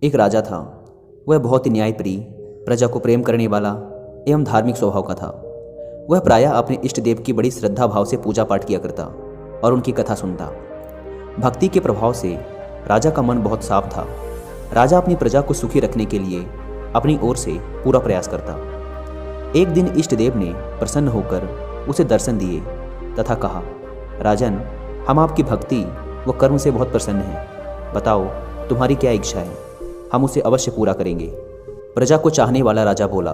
एक राजा था। वह बहुत ही न्यायप्रिय, प्रजा को प्रेम करने वाला एवं धार्मिक स्वभाव का था। वह प्रायः अपने इष्ट देव की बड़ी श्रद्धा भाव से पूजा पाठ किया करता और उनकी कथा सुनता। भक्ति के प्रभाव से राजा का मन बहुत साफ था। राजा अपनी प्रजा को सुखी रखने के लिए अपनी ओर से पूरा प्रयास करता। एक दिन इष्ट देव ने प्रसन्न होकर उसे दर्शन दिए तथा कहा, राजन, हम आपकी भक्ति व कर्म से बहुत प्रसन्न हैं। बताओ तुम्हारी क्या इच्छा है, हम उसे अवश्य पूरा करेंगे। प्रजा को चाहने वाला राजा बोला,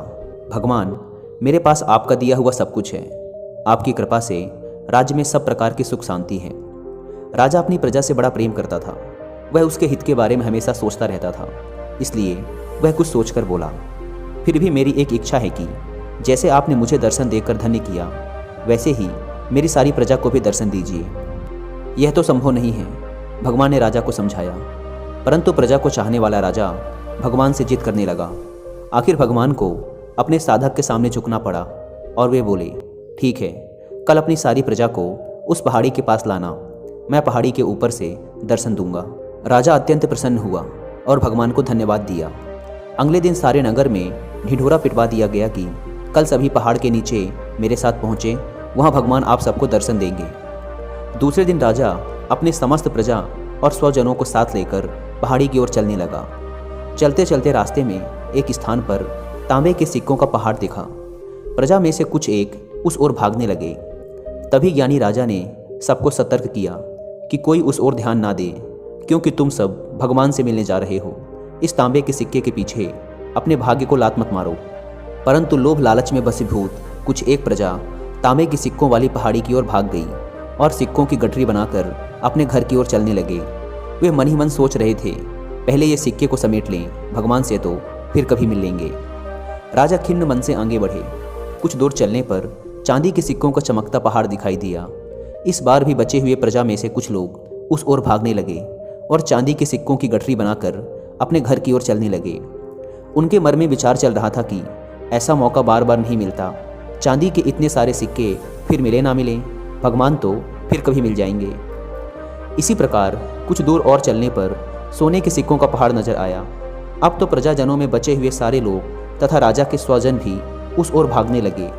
भगवान, मेरे पास आपका दिया हुआ सब कुछ है। आपकी कृपा से राज्य में सब प्रकार की सुख शांति है। राजा अपनी प्रजा से बड़ा प्रेम करता था। वह उसके हित के बारे में हमेशा सोचता रहता था, इसलिए वह कुछ सोचकर बोला, फिर भी मेरी एक इच्छा है कि जैसे आपने मुझे दर्शन देकर धन्य किया, वैसे ही मेरी सारी प्रजा को भी दर्शन दीजिए। यह तो संभव नहीं है, भगवान ने राजा को समझाया। परंतु प्रजा को चाहने वाला राजा भगवान से जिद करने लगा। आखिर भगवान को अपने साधक के सामने झुकना पड़ा और वे बोले, ठीक है, कल अपनी सारी प्रजा को उस पहाड़ी के पास लाना, मैं पहाड़ी के ऊपर से दर्शन दूंगा। राजा अत्यंत प्रसन्न हुआ और भगवान को धन्यवाद दिया। अगले दिन सारे नगर में ढिढोरा पिटवा दिया गया कि कल सभी पहाड़ के नीचे मेरे साथ पहुँचे, वहाँ भगवान आप सबको दर्शन देंगे। दूसरे दिन राजा अपने समस्त प्रजा और स्वजनों को साथ लेकर पहाड़ी की ओर चलने लगा। चलते चलते रास्ते में एक स्थान पर तांबे के सिक्कों का पहाड़ दिखा। प्रजा में से कुछ एक उस ओर भागने लगे। तभी ज्ञानी राजा ने सबको सतर्क किया कि कोई उस ओर ध्यान ना दे, क्योंकि तुम सब भगवान से मिलने जा रहे हो। इस तांबे के सिक्के के पीछे अपने भाग्य को लात मत मारो। परंतु लोभ लालच में बसीभूत कुछ एक प्रजा तांबे के सिक्कों वाली पहाड़ी की ओर भाग गई और सिक्कों की गठरी बनाकर अपने घर की ओर चलने लगे। वे मन ही मन सोच रहे थे, पहले ये सिक्के को समेट लें, भगवान से तो फिर कभी मिल लेंगे। राजा खिन्न मन से आगे बढ़े। कुछ दूर चलने पर चांदी के सिक्कों का चमकता पहाड़ दिखाई दिया। इस बार भी बचे हुए प्रजा में से कुछ लोग उस ओर भागने लगे और चांदी के सिक्कों की गठरी बनाकर अपने घर की ओर चलने लगे। उनके मन में विचार चल रहा था कि ऐसा मौका बार बार नहीं मिलता। चांदी के इतने सारे सिक्के फिर मिले ना मिले, भगवान तो फिर कभी मिल जाएंगे। इसी प्रकार कुछ दूर और चलने पर सोने के सिक्कों का पहाड़ नजर आया। अब तो प्रजाजनों में बचे हुए सारे लोग तथा राजा के स्वजन भी उस ओर भागने लगे।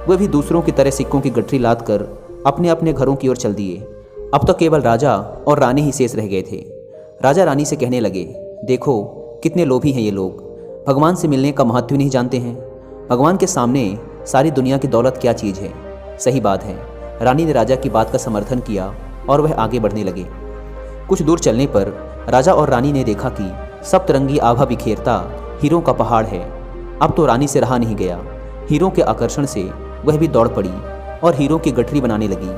वे भी दूसरों की तरह सिक्कों की गठरी लाद कर अपने अपने घरों की ओर चल दिए। अब तो केवल राजा और रानी ही शेष रह गए थे। राजा रानी से कहने लगे, देखो कितने लोभी हैं ये लोग, भगवान से मिलने का महत्व नहीं जानते हैं। भगवान के सामने सारी दुनिया की दौलत क्या चीज़ है। सही बात है। रानी ने राजा की बात का समर्थन किया और वह आगे बढ़ने लगे। कुछ दूर चलने पर राजा और रानी ने देखा कि सप्तरंगी आभा बिखेरता हीरों का पहाड़ है। अब तो रानी से रहा नहीं गया। हीरों के आकर्षण से वह भी दौड़ पड़ी और हीरों की गठरी बनाने लगी।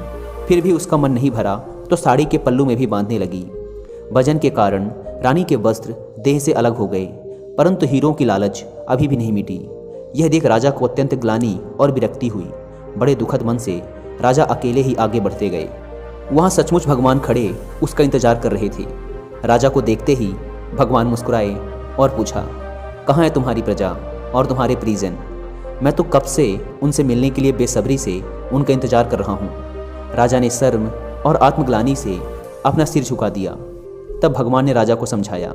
फिर भी उसका मन नहीं भरा तो साड़ी के पल्लू में भी बांधने लगी। वजन के कारण रानी के वस्त्र देह से अलग हो गए, परंतु हीरों की लालच अभी भी नहीं मिटी। यह देख राजा को अत्यंत ग्लानि और विरक्ति हुई। बड़े दुखद मन से राजा अकेले ही आगे बढ़ते गए। वहाँ सचमुच भगवान खड़े उसका इंतजार कर रहे थे। राजा को देखते ही भगवान मुस्कुराए और पूछा, कहाँ है तुम्हारी प्रजा और तुम्हारे परिजन? मैं तो कब से उनसे मिलने के लिए बेसब्री से उनका इंतजार कर रहा हूँ। राजा ने शर्म और आत्मग्लानि से अपना सिर झुका दिया। तब भगवान ने राजा को समझाया,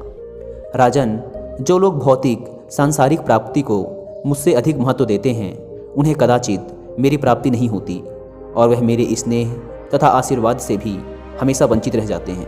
राजन, जो लोग भौतिक सांसारिक प्राप्ति को मुझसे अधिक महत्व देते हैं, उन्हें कदाचित मेरी प्राप्ति नहीं होती और वह मेरे स्नेह तथा आशीर्वाद से भी हमेशा वंचित रह जाते हैं।